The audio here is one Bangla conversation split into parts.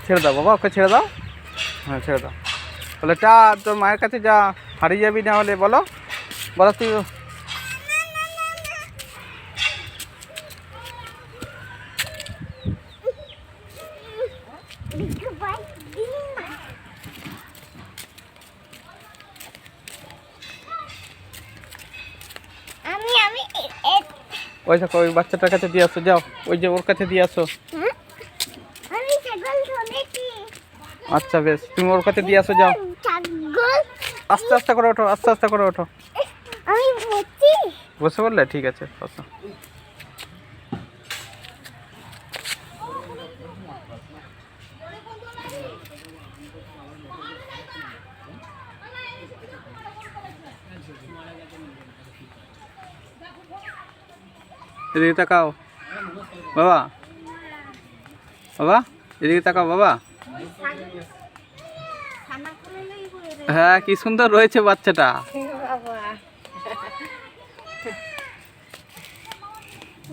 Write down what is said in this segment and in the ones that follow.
ছেড়ে দাও বাবা, ওকে ছেড়ে দাও। হ্যাঁ ছেড়ে দাও। বলে টা, তোর মায়ের কাছে যা, হারিয়ে যাবি না হলে। বলো বলো তুই। ওই দেখো ওই বাচ্চাটার কাছে দিয়ে আসো, যাও ওই যে ওর কাছে দিয়ে আসো। আচ্ছা বেশ, তুমি ওর কাছে দিয়ে আসো, যাও। আস্তে আস্তে করে ওঠো, আস্তে আস্তে করে ওঠো। বসে বললে ঠিক আছে, বসো। এদিকে তাকাও বাবা, বাবা এদিকে তাকাও বাবা। হ্যাঁ কি সুন্দর রয়েছে বাচ্চাটা।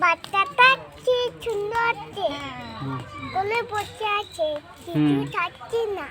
বাচ্চাটা কি সুন্দর, কোলে বসে আছে, কিছু থাকছে না।